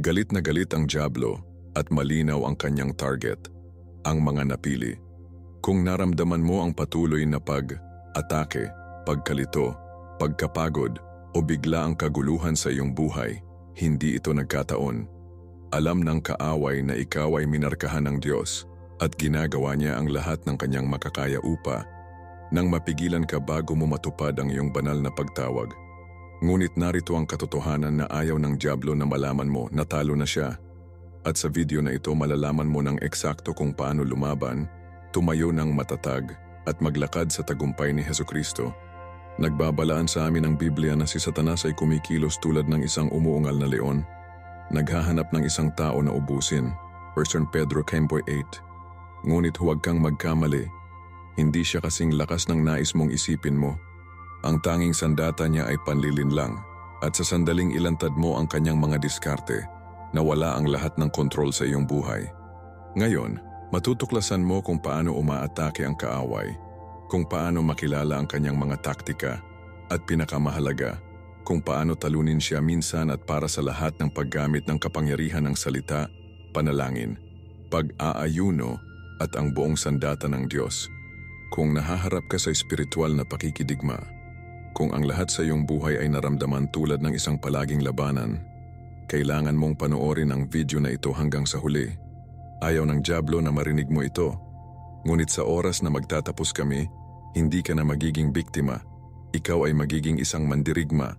Galit na galit ang dyablo at malinaw ang kanyang target, ang mga napili. Kung naramdaman mo ang patuloy na pag-atake, pagkalito, pagkapagod o bigla ang kaguluhan sa iyong buhay, hindi ito nagkataon. Alam ng kaaway na ikaw ay minarkahan ng Diyos at ginagawa niya ang lahat ng kanyang makakaya nang mapigilan ka bago mo matupad ang iyong banal na pagtawag. Ngunit narito ang katotohanan na ayaw ng dyablo na malaman mo na talo na siya. At sa video na ito malalaman mo ng eksakto kung paano lumaban, tumayo ng matatag at maglakad sa tagumpay ni Hesukristo. Nagbabalaan sa amin ng Biblia na si Satanas ay kumikilos tulad ng isang umuungal na leon, naghahanap ng isang tao na ubusin. 1 Pedro 10:8. Ngunit huwag kang magkamali. Hindi siya kasing lakas ng nais mong isipin mo. Ang tanging sandata niya ay panlilinlang at sa sandaling ilantad mo ang kanyang mga diskarte na wala ang lahat ng kontrol sa iyong buhay. Ngayon, matutuklasan mo kung paano umaatake ang kaaway, kung paano makilala ang kanyang mga taktika, at pinakamahalaga, kung paano talunin siya minsan at para sa lahat ng paggamit ng kapangyarihan ng salita, panalangin, pag-aayuno at ang buong sandata ng Diyos. Kung nahaharap ka sa espiritual na pakikidigma, kung ang lahat sa iyong buhay ay naramdaman tulad ng isang palaging labanan, kailangan mong panoorin ang video na ito hanggang sa huli. Ayaw ng dyablo na marinig mo ito. Ngunit sa oras na magtatapos kami, hindi ka na magiging biktima. Ikaw ay magiging isang mandirigma,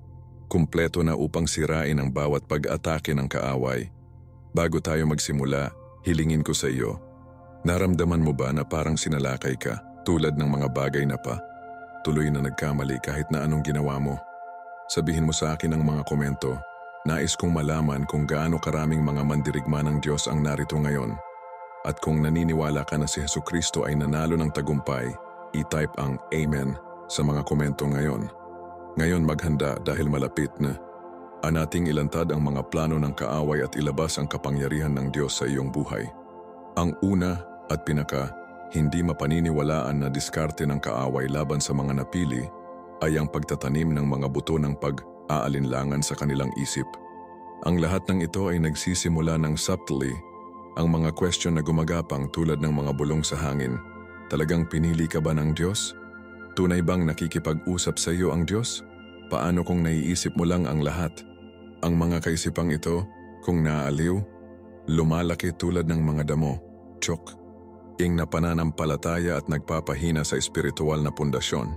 kumpleto na upang sirain ang bawat pag-atake ng kaaway. Bago tayo magsimula, hilingin ko sa iyo. Naramdaman mo ba na parang sinalakay ka, tulad ng mga bagay na tuloy na nagkamali kahit na anong ginawa mo? Sabihin mo sa akin ang mga komento. Nais kong malaman kung gaano karaming mga mandirigma ng Diyos ang narito ngayon. At kung naniniwala ka na si Hesukristo ay nanalo ng tagumpay, i-type ang Amen sa mga komento ngayon. Ngayon maghanda dahil malapit na. Nating ilantad ang mga plano ng kaaway at ilabas ang kapangyarihan ng Diyos sa iyong buhay. Ang una at hindi mapaniniwalaan na diskarte ng kaaway laban sa mga napili ay ang pagtatanim ng mga buto ng pag-aalinlangan sa kanilang isip. Ang lahat ng ito ay nagsisimula ng subtly. Ang mga question na gumagapang tulad ng mga bulong sa hangin. Talagang pinili ka ba ng Diyos? Tunay bang nakikipag-usap sa iyo ang Diyos? Paano kung naiisip mo lang ang lahat? Ang mga kaisipang ito, kung naaaliw, lumalaki tulad ng mga damo, ing na pananampalataya at nagpapahina sa espiritual na pundasyon.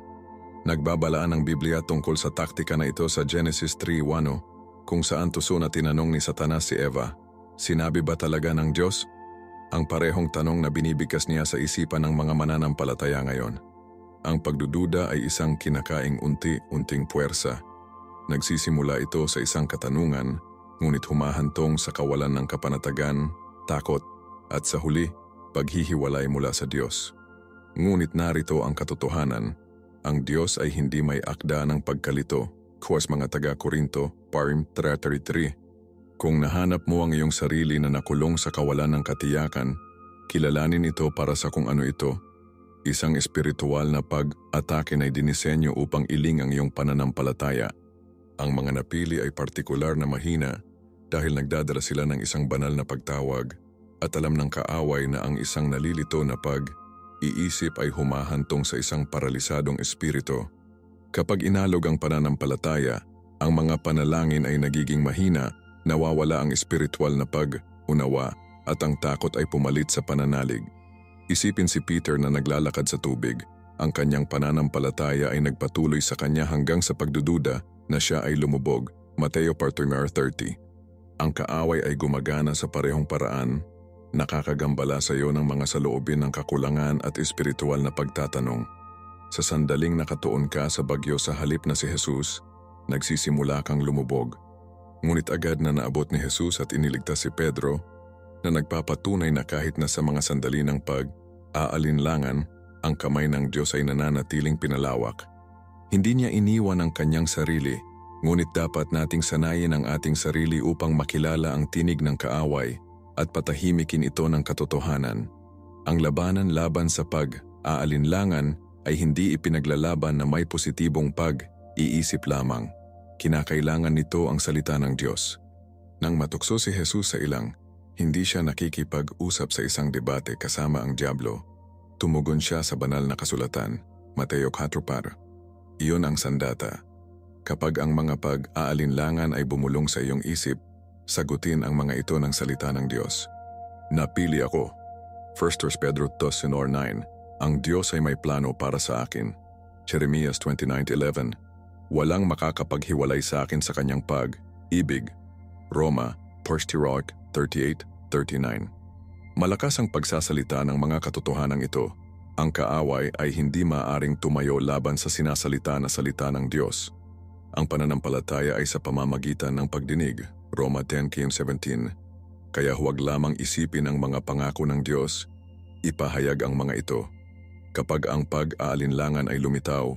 Nagbabalaan ang Biblia tungkol sa taktika na ito sa Genesis 3:1, kung saan tuso na tinanong ni Satanas si Eva, "Sinabi ba talaga ng Diyos?" Ang parehong tanong na binibigkas niya sa isipan ng mga mananampalataya ngayon. Ang pagdududa ay isang kinakaing unti-unting puwersa. Nagsisimula ito sa isang katanungan, ngunit humahantong sa kawalan ng kapanatagan, takot, at sa huli, paghihiwalay mula sa Diyos. Ngunit narito ang katotohanan, ang Diyos ay hindi may akda ng pagkalito, kuwas mga taga-Korinto, Parm 3:33. Kung nahanap mo ang iyong sarili na nakulong sa kawalan ng katiyakan, kilalanin ito para sa kung ano ito. Isang espiritual na pag-atake na dinisenyo upang iling ang iyong pananampalataya. Ang mga napili ay partikular na mahina dahil nagdadala sila ng isang banal na pagtawag at alam ng kaaway na ang isang nalilito na pag-iisip ay humahantong sa isang paralisadong espiritu. Kapag inalog ang pananampalataya, ang mga panalangin ay nagiging mahina, nawawala ang espiritual na pag-unawa at ang takot ay pumalit sa pananalig. Isipin si Peter na naglalakad sa tubig. Ang kanyang pananampalataya ay nagpatuloy sa kanya hanggang sa pagdududa na siya ay lumubog. Mateo 4:30. Ang kaaway ay gumagana sa parehong paraan, nakakagambala sa iyo ng mga saloobin ng kakulangan at espiritual na pagtatanong. Sa sandaling nakatuon ka sa bagyo sa halip na si Jesus, nagsisimula kang lumubog. Ngunit agad na naabot ni Jesus at iniligtas si Pedro na nagpapatunay na kahit na sa mga sandali ng pag-aalinlangan, ang kamay ng Diyos ay nananatiling pinalawak. Hindi niya iniwan ang kanyang sarili, ngunit dapat nating sanayin ang ating sarili upang makilala ang tinig ng kaaway at patahimikin ito ng katotohanan. Ang labanan laban sa pag-aalinlangan ay hindi ipinaglalaban na may positibong pag-iisip lamang. Kinakailangan nito ang salita ng Diyos. Nang matukso si Jesus sa ilang, hindi siya nakikipag-usap sa isang debate kasama ang dyablo. Tumugon siya sa banal na kasulatan, Mateo 4:4. Iyon ang sandata. Kapag ang mga pag-aalinlangan ay bumulong sa iyong isip, sagutin ang mga ito ng salita ng Diyos. Napili ako. 1 Pedro 2:9. Ang Diyos ay may plano para sa akin. Jeremias 29:11. Walang makakapaghiwalay sa akin sa kanyang pag-ibig. Roma 38:39. Malakas ang pagsasalita ng mga katotohanan ito. Ang kaaway ay hindi maaaring tumayo laban sa sinasalita na salita ng Diyos. Ang pananampalataya ay sa pamamagitan ng pagdinig, Roma 10:17. Kaya huwag lamang isipin ang mga pangako ng Diyos, ipahayag ang mga ito. Kapag ang pag-aalinlangan ay lumitaw,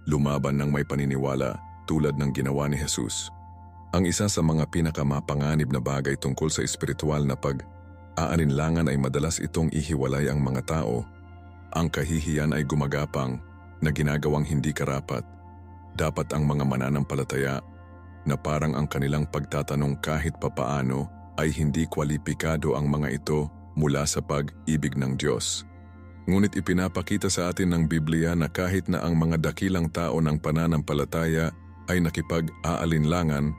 lumaban ng may paniniwala tulad ng ginawa ni Jesus. Ang isa sa mga pinakamapanganib na bagay tungkol sa espiritual na pag-aalinlangan ay madalas itong ihiwalay ang mga tao. Ang kahihiyan ay gumagapang na ginagawang hindi karapat. Dapat ang mga mananampalataya na parang ang kanilang pagtatanong kahit papaano ay hindi kwalipikado ang mga ito mula sa pag-ibig ng Diyos. Ngunit ipinapakita sa atin ng Biblia na kahit na ang mga dakilang tao ng pananampalataya ay nakipag-aalinlangan,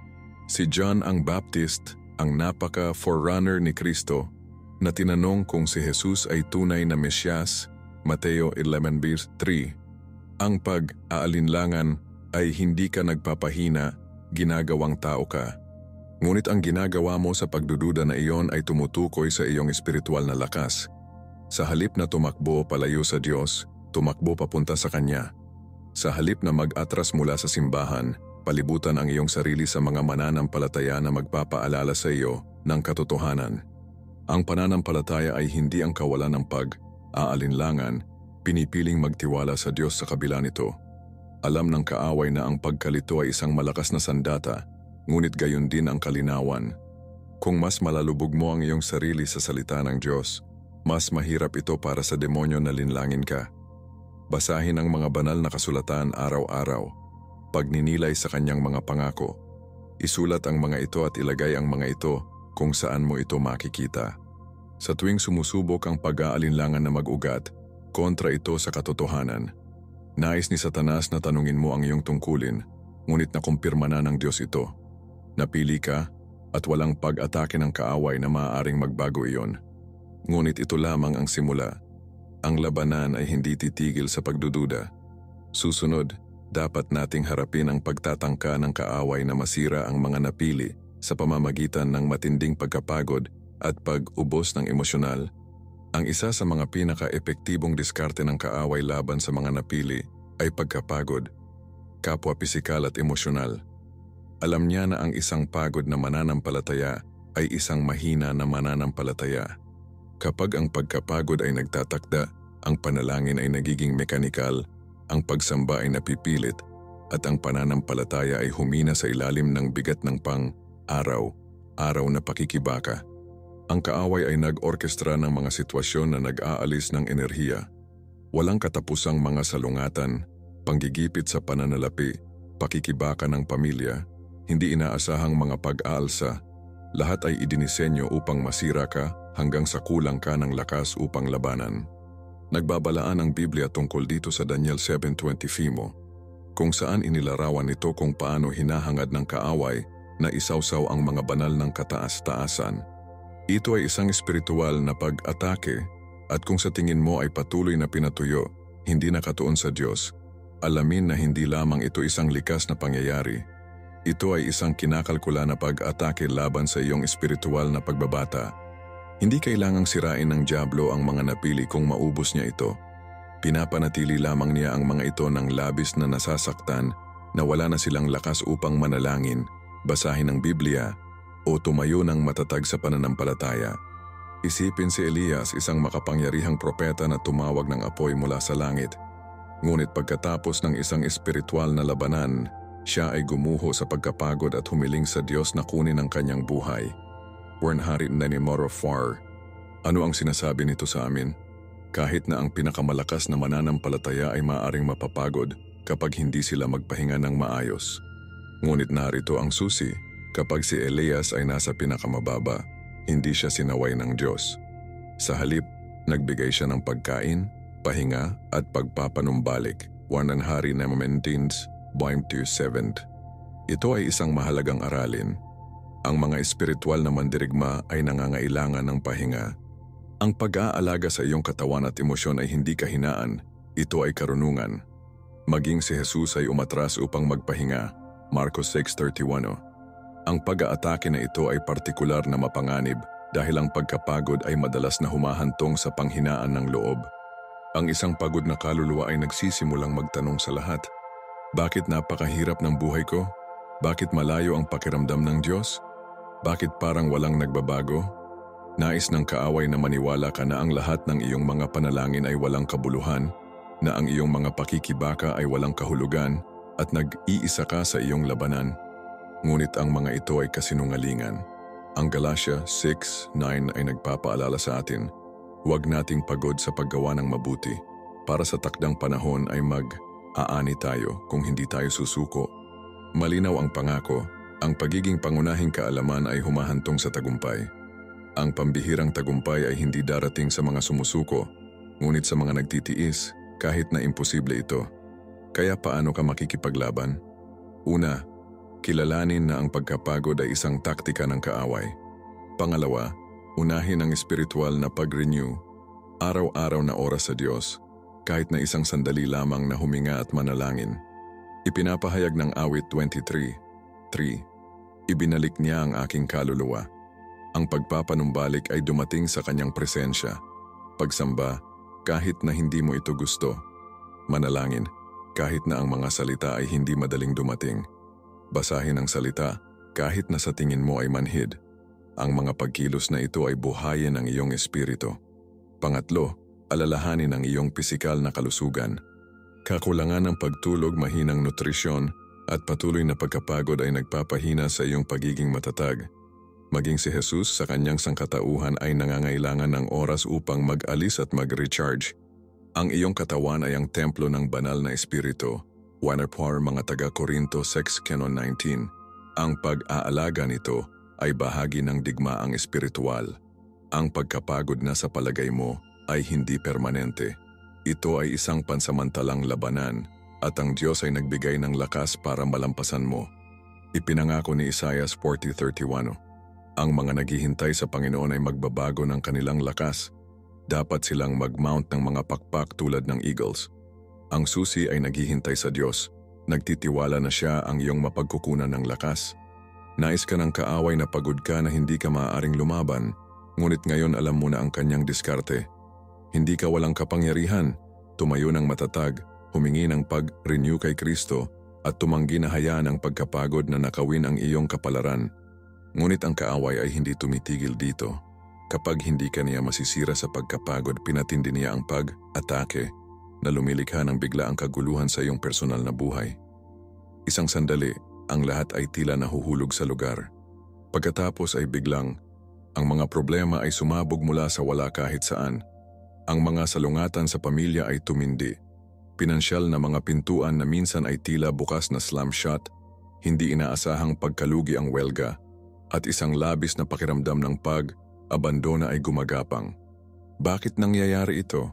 si John ang Baptist, ang napaka-forerunner ni Kristo, na tinanong kung si Jesus ay tunay na Mesyas, Mateo 11:3. Ang pag-aalinlangan ay hindi ka nagpapahina, ginagawang tao ka. Ngunit ang ginagawa mo sa pagdududa na iyon ay tumutukoy sa iyong espiritual na lakas. Sa halip na tumakbo palayo sa Diyos, tumakbo papunta sa Kanya. Sa halip na mag-atras mula sa simbahan, palibutan ang iyong sarili sa mga mananampalataya na magpapaalala sa iyo ng katotohanan. Ang pananampalataya ay hindi ang kawalan ng pag-aalinlangan, pinipiling magtiwala sa Diyos sa kabila nito. Alam ng kaaway na ang pagkalito ay isang malakas na sandata, ngunit gayon din ang kalinawan. Kung mas malalubog mo ang iyong sarili sa salita ng Diyos, mas mahirap ito para sa demonyo na linlangin ka. Basahin ang mga banal na kasulatan araw-araw. Pagninilay sa kanyang mga pangako. Isulat ang mga ito at ilagay ang mga ito kung saan mo ito makikita. Sa tuwing sumusubok ang pag-aalinlangan na mag-ugat, kontra ito sa katotohanan. Nais ni Satanas na tanungin mo ang iyong tungkulin, ngunit nakumpirma na ng Diyos ito. Napili ka at walang pag-atake ng kaaway na maaaring magbago iyon. Ngunit ito lamang ang simula. Ang labanan ay hindi titigil sa pagdududa. Susunod, dapat nating harapin ang pagtatangka ng kaaway na masira ang mga napili sa pamamagitan ng matinding pagkapagod at pag-ubos ng emosyonal. Ang isa sa mga pinaka-epektibong diskarte ng kaaway laban sa mga napili ay pagkapagod, kapwa pisikal at emosyonal. Alam niya na ang isang pagod na mananampalataya ay isang mahina na mananampalataya. Kapag ang pagkapagod ay nagtatakda, ang panalangin ay nagiging mekanikal, ang pagsamba ay napipilit, at ang pananampalataya ay humina sa ilalim ng bigat ng pang-araw-araw na pakikibaka. Ang kaaway ay nag-orkestra ng mga sitwasyon na nag-aalis ng enerhiya. Walang katapusang mga salungatan, panggigipit sa pananalapi, pakikibaka ng pamilya, hindi inaasahang mga pag-aalsa. Lahat ay idinisenyo upang masira ka hanggang sa kulang ka ng lakas upang labanan. Nagbabalaan ang Biblia tungkol dito sa Daniel 7:20, kung saan inilarawan nito kung paano hinahangad ng kaaway na isawsaw ang mga banal ng kataas-taasan. Ito ay isang espiritual na pag-atake, at kung sa tingin mo ay patuloy na pinatuyo, hindi nakatuon sa Diyos, alamin na hindi lamang ito isang likas na pangyayari. Ito ay isang kinakalkula na pag-atake laban sa iyong espiritual na pagbabata. Hindi kailangang sirain ng dyablo ang mga napili kung maubos niya ito. Pinapanatili lamang niya ang mga ito ng labis na nasasaktan na wala na silang lakas upang manalangin, basahin ang Biblia, o tumayo ng matatag sa pananampalataya. Isipin si Elias, isang makapangyarihang propeta na tumawag ng apoy mula sa langit. Ngunit pagkatapos ng isang espiritual na labanan, siya ay gumuho sa pagkapagod at humiling sa Diyos na kunin ang kanyang buhay. Bernhard Nenimorofar. Ano ang sinasabi nito sa amin? Kahit na ang pinakamalakas na mananampalataya ay maaaring mapapagod kapag hindi sila magpahinga ng maayos. Ngunit narito ang susi, Kapag si Elias ay nasa pinakamababa, hindi siya sinaway ng Diyos. Sa halip, nagbigay siya ng pagkain, pahinga at pagpapanumbalik. 1 Hari na maintains 27. Ito ay isang mahalagang aralin. Ang mga espiritual na mandirigma ay nangangailangan ng pahinga. Ang pag-aalaga sa iyong katawan at emosyon ay hindi kahinaan, ito ay karunungan. Maging si Jesus ay umatras upang magpahinga. Marcos 6:31. Ang pag-aatake na ito ay partikular na mapanganib dahil ang pagkapagod ay madalas na humahantong sa panghinaan ng loob. Ang isang pagod na kaluluwa ay nagsisimulang magtanong sa lahat, bakit napakahirap ng buhay ko? Bakit malayo ang pakiramdam ng Diyos? Bakit parang walang nagbabago? Nais ng kaaway na maniwala ka na ang lahat ng iyong mga panalangin ay walang kabuluhan, na ang iyong mga pakikibaka ay walang kahulugan at nag-iisa ka sa iyong labanan. Ngunit ang mga ito ay kasinungalingan. Ang Galatia 6:9 ay nagpapaalala sa atin, huwag nating pagod sa paggawa ng mabuti. Para sa takdang panahon ay mag-aani tayo kung hindi tayo susuko. Malinaw ang pangako, ang pagiging pangunahing kaalaman ay humahantong sa tagumpay. Ang pambihirang tagumpay ay hindi darating sa mga sumusuko, ngunit sa mga nagtitiis kahit na imposible ito. Kaya paano ka makikipaglaban? Una, kilalanin na ang pagkapagod ay isang taktika ng kaaway. Pangalawa, unahin ang espiritual na pag-renew, araw-araw na oras sa Diyos, kahit na isang sandali lamang na huminga at manalangin. Ipinapahayag ng awit 23:3, ibinalik niya ang aking kaluluwa. Ang pagpapanumbalik ay dumating sa kanyang presensya. Pagsamba, kahit na hindi mo ito gusto. Manalangin, kahit na ang mga salita ay hindi madaling dumating. Basahin ang salita, kahit na sa tingin mo ay manhid. Ang mga pagkilos na ito ay buhayin ang iyong espiritu. Pangatlo, alalahanin ang iyong pisikal na kalusugan. Kakulangan ng pagtulog, mahinang nutrisyon, at patuloy na pagkapagod ay nagpapahina sa iyong pagiging matatag. Maging si Jesus sa kanyang sangkatauhan ay nangangailangan ng oras upang mag-alis at mag-recharge. Ang iyong katawan ay ang templo ng banal na espiritu. 1 mga taga-Korinto 6:19. Ang pag-aalaga nito ay bahagi ng digmaang espiritual. Ang pagkapagod na sa palagay mo ay hindi permanente. Ito ay isang pansamantalang labanan at ang Diyos ay nagbigay ng lakas para malampasan mo. Ipinangako ni Isaiah 40:31. Ang mga naghihintay sa Panginoon ay magbabago ng kanilang lakas. Dapat silang mag-mount ng mga pakpak tulad ng eagles. Ang susi ay naghihintay sa Diyos. Nagtitiwala na siya ang iyong mapagkukunan ng lakas. Nais ka ng kaaway na pagod ka na hindi ka maaaring lumaban, ngunit ngayon alam mo na ang kanyang diskarte. Hindi ka walang kapangyarihan, tumayo ng matatag, humingi ng pag-renew kay Kristo at tumanggi na hayaan ang pagkapagod na nakawin ang iyong kapalaran. Ngunit ang kaaway ay hindi tumitigil dito. Kapag hindi ka niya masisira sa pagkapagod, pinatindi niya ang pag-atake na lumilikha ng bigla ang kaguluhan sa iyong personal na buhay. Isang sandali, ang lahat ay tila nahuhulog sa lugar. Pagkatapos ay biglang, ang mga problema ay sumabog mula sa wala kahit saan. Ang mga salungatan sa pamilya ay tumindi. Pinansyal na mga pintuan na minsan ay tila bukas na slam shut, hindi inaasahang pagkalugi ang welga, at isang labis na pakiramdam ng pag-abandona ay gumagapang. Bakit nangyayari ito?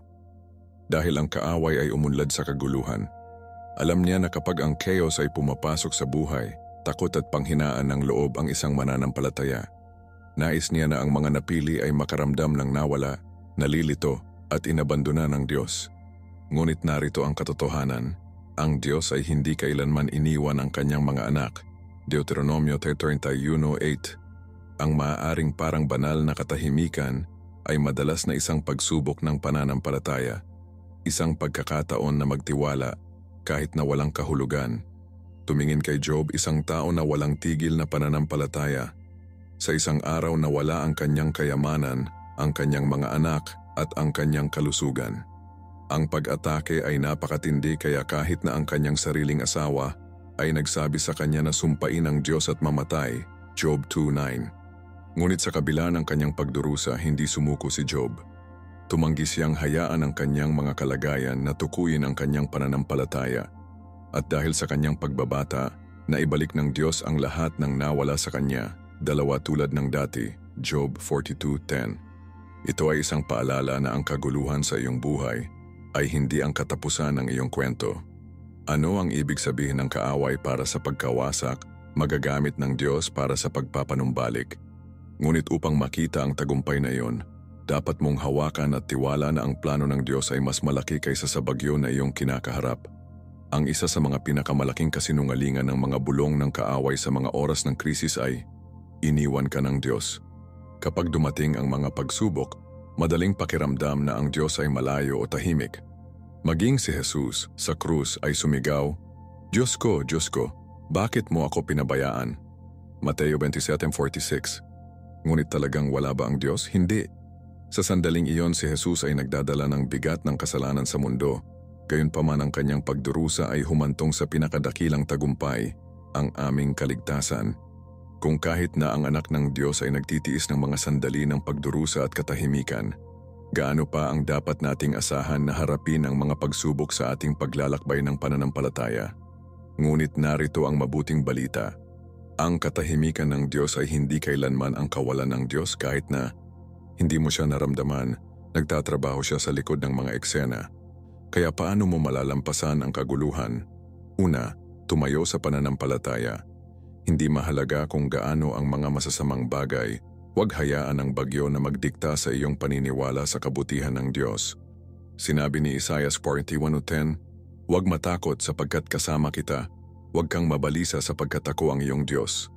Dahil ang kaaway ay umunlad sa kaguluhan. Alam niya na kapag ang chaos ay pumapasok sa buhay, takot at panghinaan ng loob ang isang mananampalataya. Nais niya na ang mga napili ay makaramdam ng nawala, nalilito at inabandona ng Diyos. Ngunit narito ang katotohanan, ang Diyos ay hindi kailanman iniwan ang kanyang mga anak. Deuteronomio 31:8. Ang maaaring parang banal na katahimikan ay madalas na isang pagsubok ng pananampalataya, isang pagkakataon na magtiwala kahit na walang kahulugan. Tumingin kay Job, isang tao na walang tigil na pananampalataya. Sa isang araw na wala ang kanyang kayamanan, ang kanyang mga anak at ang kanyang kalusugan. Ang pag-atake ay napakatindi kaya kahit na ang kanyang sariling asawa ay nagsabi sa kanya na sumpain ang Diyos at mamatay, Job 2:9. Ngunit sa kabila ng kanyang pagdurusa, hindi sumuko si Job. Tumanggi siyang hayaan ang kanyang mga kalagayan na tukuyin ang kanyang pananampalataya. At dahil sa kanyang pagbabata, na ibalik ng Diyos ang lahat ng nawala sa Kanya, dalawa tulad ng dati, Job 42:10. Ito ay isang paalala na ang kaguluhan sa iyong buhay ay hindi ang katapusan ng iyong kwento. Ano ang ibig sabihin ng kaaway para sa pagkawasak, magagamit ng Diyos para sa pagpapanumbalik? Ngunit upang makita ang tagumpay na iyon, dapat mong hawakan at tiwala na ang plano ng Diyos ay mas malaki kaysa sa bagyo na iyong kinakaharap. Ang isa sa mga pinakamalaking kasinungalingan ng mga bulong ng kaaway sa mga oras ng krisis ay, iniwan ka ng Diyos. Kapag dumating ang mga pagsubok, madaling pakiramdam na ang Diyos ay malayo o tahimik. Maging si Jesus sa krus ay sumigaw, Diyos ko, bakit mo ako pinabayaan? Mateo 27:46. Ngunit talagang wala ba ang Diyos? Hindi. Sa sandaling iyon si Jesus ay nagdadala ng bigat ng kasalanan sa mundo. Gayunpaman ang kanyang pagdurusa ay humantong sa pinakadakilang tagumpay, ang aming kaligtasan. Kung kahit na ang anak ng Diyos ay nagtitiis ng mga sandali ng pagdurusa at katahimikan, gaano pa ang dapat nating asahan na harapin ang mga pagsubok sa ating paglalakbay ng pananampalataya? Ngunit narito ang mabuting balita. Ang katahimikan ng Diyos ay hindi kailanman ang kawalan ng Diyos kahit na hindi mo siya naramdaman, nagtatrabaho siya sa likod ng mga eksena. Kaya paano mo malalampasan ang kaguluhan? Una, tumayo sa pananampalataya. Hindi mahalaga kung gaano ang mga masasamang bagay, huwag hayaan ang bagyo na magdikta sa iyong paniniwala sa kabutihan ng Diyos. Sinabi ni Isaiah 41:10, huwag matakot sapagkat kasama kita, huwag kang mabalisa sapagkat ako ang iyong Diyos.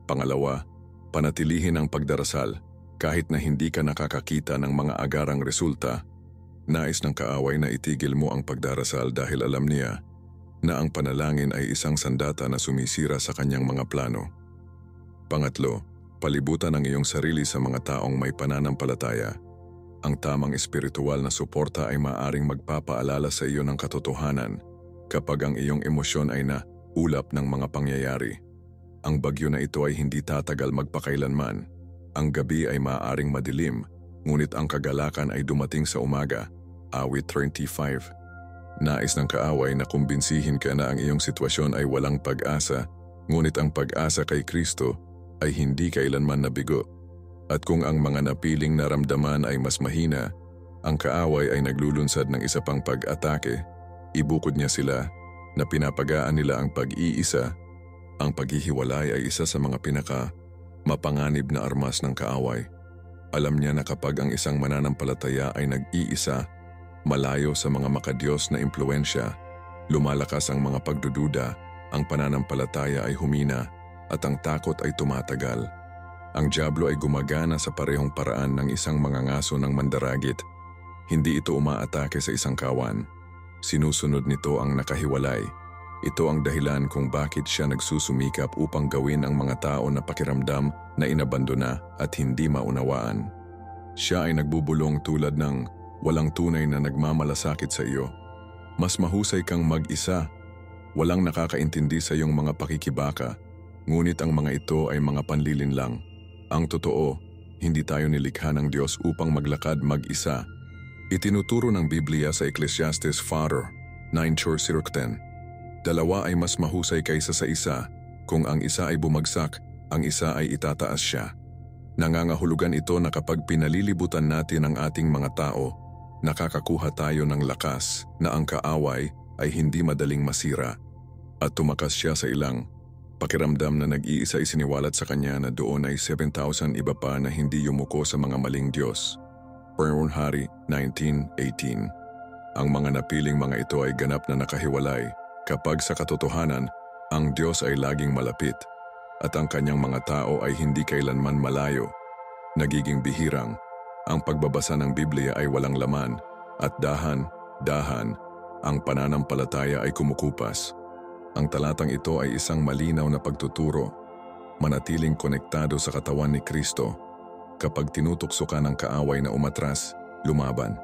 Pangalawa, panatilihin ang pagdarasal kahit na hindi ka nakakakita ng mga agarang resulta. Nais ng kaaway na itigil mo ang pagdarasal dahil alam niya na ang panalangin ay isang sandata na sumisira sa kanyang mga plano. Pangatlo, palibutan ang iyong sarili sa mga taong may pananampalataya. Ang tamang espiritual na suporta ay maaring magpapaalala sa iyo ng katotohanan kapag ang iyong emosyon ay naulap ng mga pangyayari. Ang bagyo na ito ay hindi tatagal magpakailanman. Ang gabi ay maaaring madilim, ngunit ang kagalakan ay dumating sa umaga. Awit 35. Nais ng kaaway na kumbinsihin ka na ang iyong sitwasyon ay walang pag-asa, ngunit ang pag-asa kay Kristo ay hindi kailanman nabigo. At kung ang mga napiling naramdaman ay mas mahina, ang kaaway ay naglulunsad ng isa pang pag-atake. Ibukod niya sila na pinapagaan nila ang pag-iisa. Ang paghihiwalay ay isa sa mga mapanganib na armas ng kaaway. Alam niya na kapag ang isang mananampalataya ay nag-iisa, malayo sa mga makadiyos na impluensya, lumalakas ang mga pagdududa, ang pananampalataya ay humina, at ang takot ay tumatagal. Ang dyablo ay gumagana sa parehong paraan ng isang mangangaso ng mandaragit. Hindi ito umaatake sa isang kawan. Sinusunod nito ang nakahiwalay. Ito ang dahilan kung bakit siya nagsusumikap upang gawin ang mga tao na pakiramdam na inabandona at hindi maunawaan. Siya ay nagbubulong tulad ng walang tunay na nagmamalasakit sa iyo. Mas mahusay kang mag-isa. Walang nakakaintindi sa iyong mga pakikibaka, ngunit ang mga ito ay mga panlilin lang. Ang totoo, hindi tayo nilikha ng Diyos upang maglakad mag-isa. Itinuturo ng Biblia sa Ecclesiastes 4:9-10. Dalawa ay mas mahusay kaysa sa isa. Kung ang isa ay bumagsak, ang isa ay itataas siya. Nangangahulugan ito na kapag pinalilibutan natin ang ating mga tao, nakakakuha tayo ng lakas na ang kaaway ay hindi madaling masira. At tumakas siya sa ilang pakiramdam na nag-iisa isiniwalat sa kanya na doon ay 7,000 iba pa na hindi yumuko sa mga maling Diyos. Panginoon Hari 19:18. Ang mga napiling mga ito ay ganap na nakahiwalay kapag sa katotohanan, ang Diyos ay laging malapit at ang kanyang mga tao ay hindi kailanman malayo. Nagiging bihirang, ang pagbabasa ng Biblia ay walang laman at dahan-dahan, ang pananampalataya ay kumukupas. Ang talatang ito ay isang malinaw na pagtuturo, manatiling konektado sa katawan ni Kristo. Kapag tinutukso ka ng kaaway na umatras, lumaban,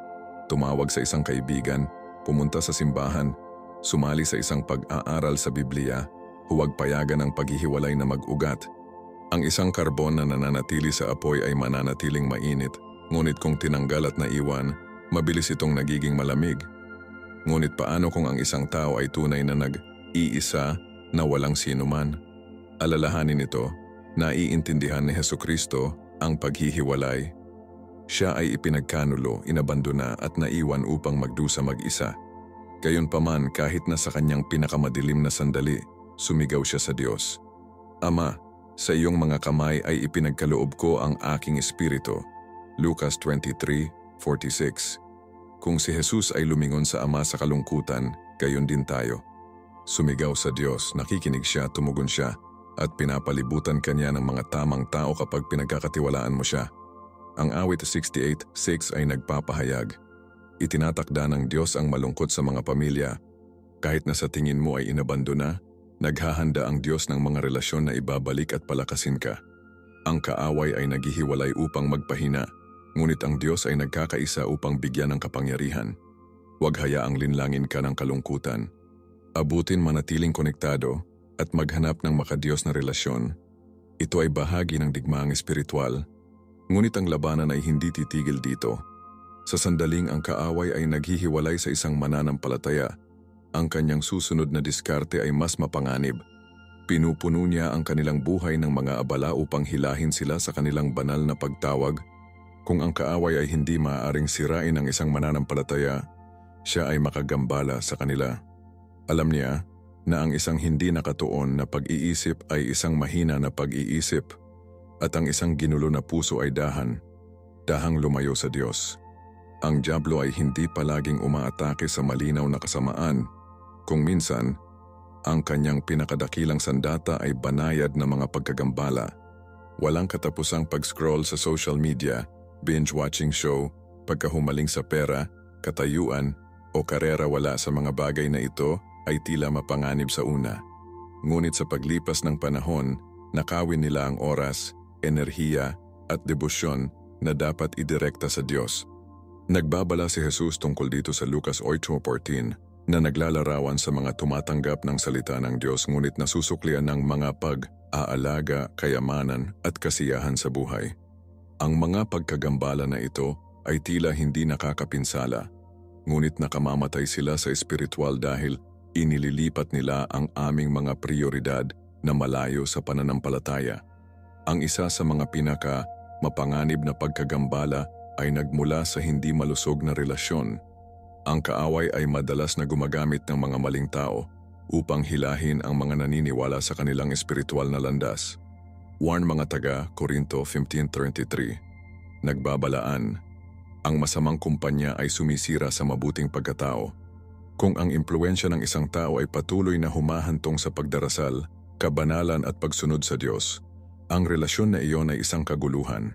tumawag sa isang kaibigan, pumunta sa simbahan, sumali sa isang pag-aaral sa Biblia, huwag payagan ang paghihiwalay na mag-ugat. Ang isang karbon na nananatili sa apoy ay mananatiling mainit, ngunit kung tinanggal at naiwan, mabilis itong nagiging malamig. Ngunit paano kung ang isang tao ay tunay na nag-iisa, na walang sinuman. Alalahanin ito, naiintindihan ni Hesukristo ang paghihiwalay. Siya ay ipinagkanulo, inabandona at naiwan upang magdusa mag-isa. Gayunpaman kahit na sa kanyang pinakamadilim na sandali, sumigaw siya sa Diyos. Ama, sa iyong mga kamay ay ipinagkaloob ko ang aking espiritu. Lucas 23:46. Kung si Jesus ay lumingon sa Ama sa kalungkutan, gayon din tayo. Sumigaw sa Diyos, nakikinig siya, tumugon siya, at pinapalibutan kanya ng mga tamang tao kapag pinagkakatiwalaan mo siya. Ang awit 68:6 ay nagpapahayag. Itinatakda ng Diyos ang malungkot sa mga pamilya. Kahit na sa tingin mo ay inabandona, naghahanda ang Diyos ng mga relasyon na ibabalik at palakasin ka. Ang kaaway ay naghihiwalay upang magpahina, ngunit ang Diyos ay nagkakaisa upang bigyan ng kapangyarihan. Huwag hayaang linlangin ka ng kalungkutan. Abutin manatiling konektado at maghanap ng makadiyos na relasyon. Ito ay bahagi ng digmaang espiritual, ngunit ang labanan ay hindi titigil dito. Sa sandaling ang kaaway ay naghihiwalay sa isang mananampalataya, ang kanyang susunod na diskarte ay mas mapanganib. Pinupuno niya ang kanilang buhay ng mga abala upang hilahin sila sa kanilang banal na pagtawag. Kung ang kaaway ay hindi maaaring sirain ng isang mananampalataya, siya ay makagambala sa kanila. Alam niya na ang isang hindi nakatuon na pag-iisip ay isang mahina na pag-iisip at ang isang ginulo na puso ay dahang lumayo sa Diyos. Ang dyablo ay hindi palaging umaatake sa malinaw na kasamaan. Kung minsan, ang kanyang pinakadakilang sandata ay banayad na mga pagkagambala. Walang katapusang pag-scroll sa social media, binge-watching show, pagkahumaling sa pera, katayuan, o karera. Wala sa mga bagay na ito ay tila mapanganib sa una. Ngunit sa paglipas ng panahon, nakawin nila ang oras, enerhiya, at debosyon na dapat idirekta sa Diyos. Nagbabala si Jesus tungkol dito sa Lucas 8:14 na naglalarawan sa mga tumatanggap ng salita ng Diyos ngunit nasusuklian ng mga pag-aalaga, kayamanan at kasiyahan sa buhay. Ang mga pagkagambala na ito ay tila hindi nakakapinsala, ngunit nakamamatay sila sa espiritual dahil inililipat nila ang aming mga prioridad na malayo sa pananampalataya. Ang isa sa mga mapanganib na pagkagambala ay nagmula sa hindi malusog na relasyon. Ang kaaway ay madalas na gumagamit ng mga maling tao upang hilahin ang mga naniniwala sa kanilang espiritual na landas. Warn mga taga-Korinto 15:33. Nagbabalaan, ang masamang kumpanya ay sumisira sa mabuting pagkatao. Kung ang impluensya ng isang tao ay patuloy na humahantong sa pagdarasal, kabanalan at pagsunod sa Diyos, ang relasyon na iyon ay isang kaguluhan.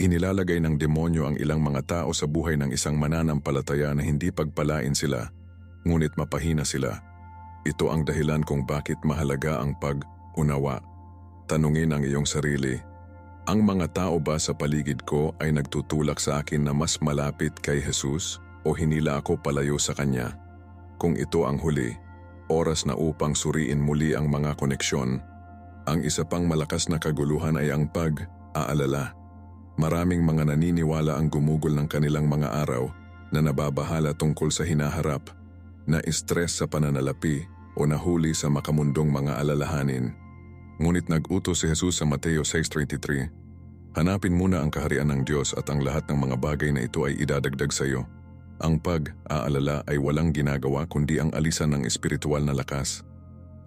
Inilalagay ng demonyo ang ilang mga tao sa buhay ng isang mananampalataya na hindi pagpalain sila, ngunit mapahina sila. Ito ang dahilan kung bakit mahalaga ang pag-unawa. Tanungin ang iyong sarili, ang mga tao ba sa paligid ko ay nagtutulak sa akin na mas malapit kay Jesus o hinila ako palayo sa Kanya? Kung ito ang huli, oras na upang suriin muli ang mga koneksyon. Ang isa pang malakas na kaguluhan ay ang pag-aalala. Maraming mga naniniwala ang gumugol ng kanilang mga araw na nababahala tungkol sa hinaharap, na stress sa pananalapi o nahuli sa makamundong mga alalahanin. Ngunit nag-utos si Jesus sa Mateo 6:33, hanapin muna ang kaharian ng Diyos at ang lahat ng mga bagay na ito ay idadagdag sa iyo. Ang pag-aalala ay walang ginagawa kundi ang alisan ng espiritual na lakas.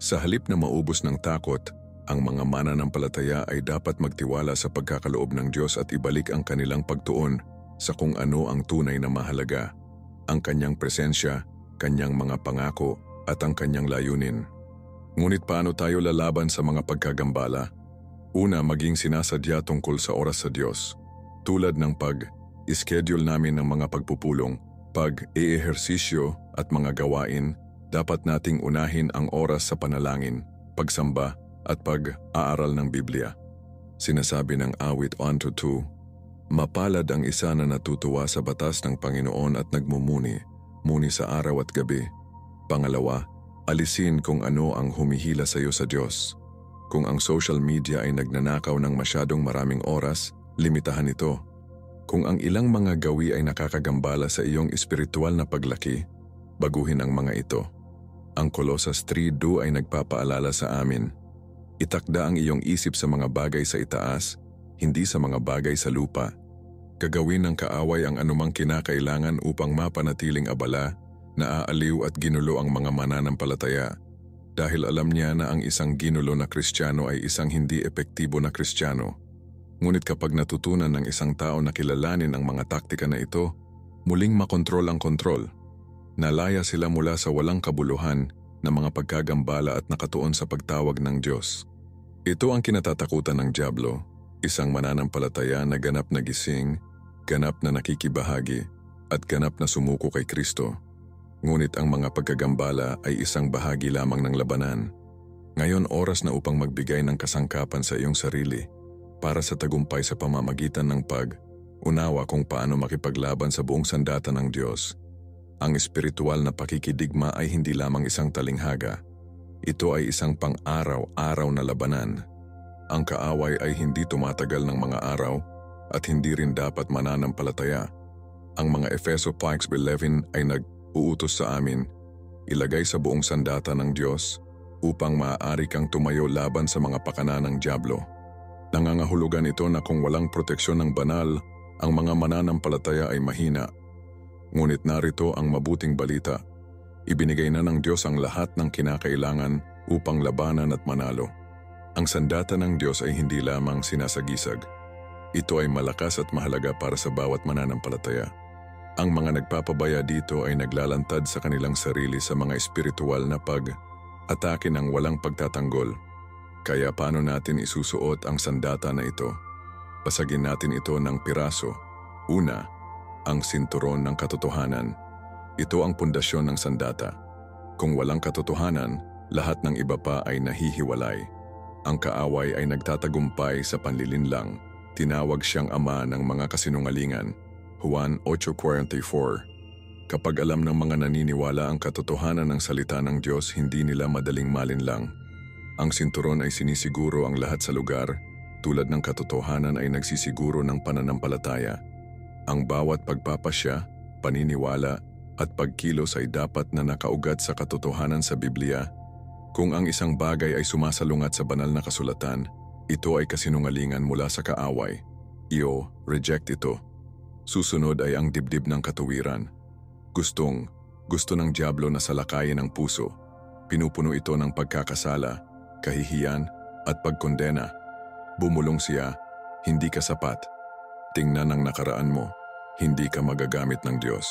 Sa halip na maubos ng takot, ang mga mananampalataya ay dapat magtiwala sa pagkakaloob ng Diyos at ibalik ang kanilang pagtuon sa kung ano ang tunay na mahalaga, ang Kanyang presensya, Kanyang mga pangako at ang Kanyang layunin. Ngunit paano tayo lalaban sa mga pagkagambala? Una, maging sinasadya tungkol sa oras sa Diyos. Tulad ng pag-schedule namin ng mga pagpupulong, pag-eehersisyo at mga gawain, dapat nating unahin ang oras sa panalangin, pagsamba, at pag-aaral ng Biblia. Sinasabi ng awit 1-2, mapalad ang isa na natutuwa sa batas ng Panginoon at nagmumuni sa araw at gabi. Pangalawa, alisin kung ano ang humihila sa iyo sa Diyos. Kung ang social media ay nagnanakaw ng masyadong maraming oras, limitahan ito. Kung ang ilang mga gawi ay nakakagambala sa iyong espiritual na paglaki, baguhin ang mga ito. Ang Colossus 3:2 ay nagpapaalala sa amin, itakda ang iyong isip sa mga bagay sa itaas, hindi sa mga bagay sa lupa. Gagawin ng kaaway ang anumang kinakailangan upang mapanatiling abala, naaaliw at ginulo ang mga mananampalataya. Dahil alam niya na ang isang ginulo na Kristiyano ay isang hindi epektibo na Kristiyano. Ngunit kapag natutunan ng isang tao na kilalanin ang mga taktika na ito, muling makontrol ang kontrol. Nalaya sila mula sa walang kabuluhan na mga pagkagambala at nakatuon sa pagtawag ng Diyos. Ito ang kinatatakutan ng dyablo, isang mananampalataya na ganap na gising, ganap na nakikibahagi, at ganap na sumuko kay Kristo. Ngunit ang mga pagkagambala ay isang bahagi lamang ng labanan. Ngayon oras na upang magbigay ng kasangkapan sa iyong sarili para sa tagumpay sa pamamagitan ng pag-unawa kung paano makipaglaban sa buong sandata ng Diyos. Ang espiritual na pakikidigma ay hindi lamang isang talinghaga. Ito ay isang pang-araw-araw na labanan. Ang kaaway ay hindi tumatagal ng mga araw at hindi rin dapat mananampalataya. Ang mga Efeso 5:11 ay uutos sa amin, ilagay sa buong sandata ng Diyos upang maaari kang tumayo laban sa mga pakana ng dyablo. Nangangahulugan ito na kung walang proteksyon ng banal, ang mga mananampalataya ay mahina. Ngunit narito ang mabuting balita. Ibinigay na ng Diyos ang lahat ng kinakailangan upang labanan at manalo. Ang sandata ng Diyos ay hindi lamang sinasagisag. Ito ay malakas at mahalaga para sa bawat mananampalataya. Ang mga nagpapabaya dito ay naglalantad sa kanilang sarili sa mga espiritual na pag-atake ng walang pagtatanggol. Kaya paano natin isusuot ang sandata na ito? Basagin natin ito ng piraso. Una, ang sinturon ng katotohanan. Ito ang pundasyon ng sandata. Kung walang katotohanan, lahat ng iba pa ay nahihiwalay. Ang kaaway ay nagtatagumpay sa panlilinlang. Tinawag siyang ama ng mga kasinungalingan. Juan 8:44. Kapag alam ng mga naniniwala ang katotohanan ng salita ng Diyos, hindi nila madaling malinlang. Ang sinturon ay sinisiguro ang lahat sa lugar, tulad ng katotohanan ay nagsisiguro ng pananampalataya. Ang bawat pagpapasya, paniniwala, at pagkilos ay dapat na nakaugat sa katotohanan sa Biblia. Kung ang isang bagay ay sumasalungat sa banal na kasulatan, ito ay kasinungalingan mula sa kaaway. Reject ito. Susunod ay ang dibdib ng katuwiran. Gusto ng dyablo na salakayin ang puso. Pinupuno ito ng pagkakasala, kahihiyan, at pagkondena. Bumulong siya, hindi ka sapat. Tingnan ang nakaraan mo, hindi ka magagamit ng Diyos.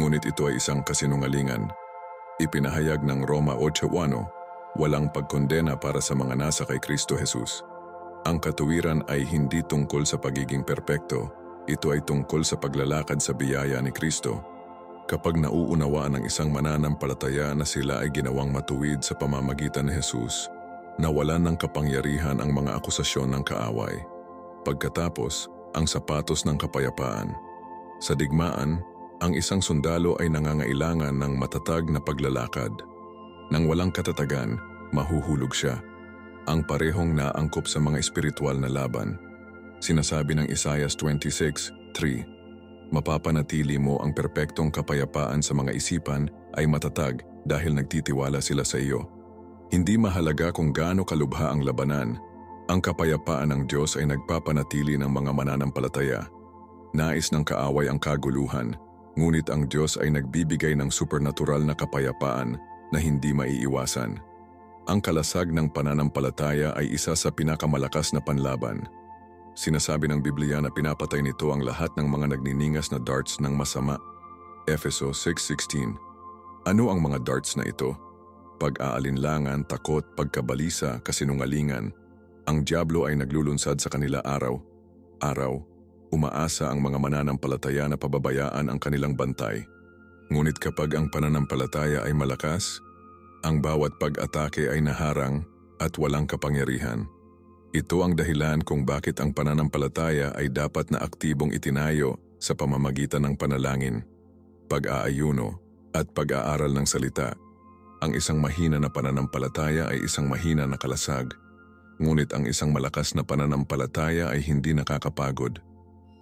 Ngunit ito ay isang kasinungalingan. Ipinahayag ng Roma 8:1, walang pagkondena para sa mga nasa kay Kristo Jesus. Ang katuwiran ay hindi tungkol sa pagiging perpekto. Ito ay tungkol sa paglalakad sa biyaya ni Kristo. Kapag nauunawaan ng isang mananampalataya na sila ay ginawang matuwid sa pamamagitan ni Jesus, nawalan ng kapangyarihan ang mga akusasyon ng kaaway. Pagkatapos, ang sapatos ng kapayapaan. Sa digmaan, ang isang sundalo ay nangangailangan ng matatag na paglalakad. Nang walang katatagan, mahuhulog siya. Ang parehong naangkop sa mga espiritual na laban. Sinasabi ng Isaiah 26:3, mapapanatili mo ang perpektong kapayapaan sa mga isipan ay matatag dahil nagtitiwala sila sa iyo. Hindi mahalaga kung gaano kalubha ang labanan, ang kapayapaan ng Diyos ay nagpapanatili ng mga mananampalataya. Nais ng kaaway ang kaguluhan, ngunit ang Diyos ay nagbibigay ng supernatural na kapayapaan na hindi maiiwasan. Ang kalasag ng pananampalataya ay isa sa pinakamalakas na panlaban. Sinasabi ng Biblia na pinapatay nito ang lahat ng mga nagniningas na darts ng masama. Efeso 6:16. Ano ang mga darts na ito? Pag-aalinlangan, takot, pagkabalisa, kasinungalingan. Ang dyablo ay naglulunsad sa kanila araw-araw. Umaasa ang mga mananampalataya na pababayaan ang kanilang bantay. Ngunit kapag ang pananampalataya ay malakas, ang bawat pag-atake ay naharang at walang kapangyarihan. Ito ang dahilan kung bakit ang pananampalataya ay dapat na aktibong itinayo sa pamamagitan ng panalangin, pag-aayuno, at pag-aaral ng salita. Ang isang mahina na pananampalataya ay isang mahina na kalasag, ngunit ang isang malakas na pananampalataya ay hindi nakakapagod.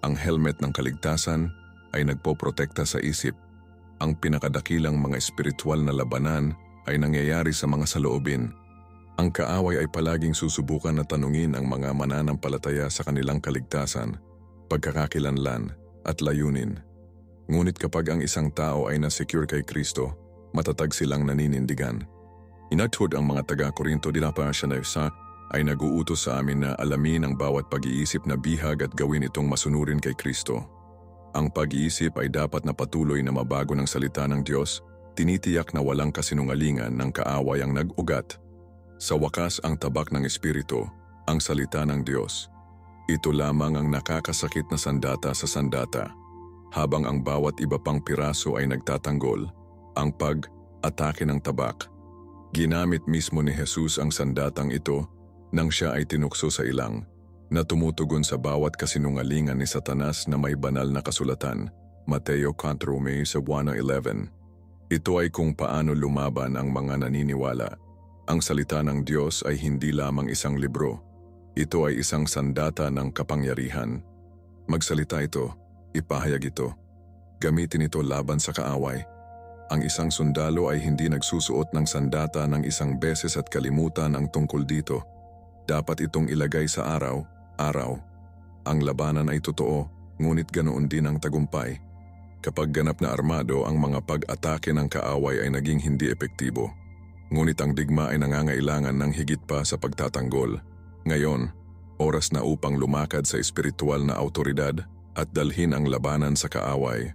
Ang helmet ng kaligtasan ay nagpoprotekta sa isip. Ang pinakadakilang mga espiritual na labanan ay nangyayari sa mga saloobin. Ang kaaway ay palaging susubukan na tanungin ang mga mananampalataya sa kanilang kaligtasan, pagkakakilanlan at layunin. Ngunit kapag ang isang tao ay nasecure kay Kristo, matatag silang naninindigan. Inathod ang mga taga-Korinto dinapa siya na isa ay nag-uutos sa amin na alamin ang bawat pag-iisip na bihag at gawin itong masunurin kay Kristo. Ang pag-iisip ay dapat na patuloy na mabago ng salita ng Diyos, tinitiyak na walang kasinungalingan ng kaaway ang nag-ugat. Sa wakas ang tabak ng Espiritu, ang salita ng Diyos. Ito lamang ang nakakasakit na sandata sa sandata. Habang ang bawat iba pang piraso ay nagtatanggol, ang pag-atake ng tabak. Ginamit mismo ni Jesus ang sandatang ito nang siya ay tinukso sa ilang, na tumutugon sa bawat kasinungalingan ni Satanas na may banal na kasulatan, Mateo contra Rome sa 1:11. Ito ay kung paano lumaban ang mga naniniwala. Ang salita ng Diyos ay hindi lamang isang libro. Ito ay isang sandata ng kapangyarihan. Magsalita ito, ipahayag ito. Gamitin ito laban sa kaaway. Ang isang sundalo ay hindi nagsusuot ng sandata ng isang beses at kalimutan ang tungkol dito. Dapat itong ilagay sa araw-araw. Ang labanan ay totoo, ngunit ganoon din ang tagumpay. Kapag ganap na armado, ang mga pag-atake ng kaaway ay naging hindi epektibo. Ngunit ang digma ay nangangailangan ng higit pa sa pagtatanggol. Ngayon, oras na upang lumakad sa espiritual na autoridad at dalhin ang labanan sa kaaway.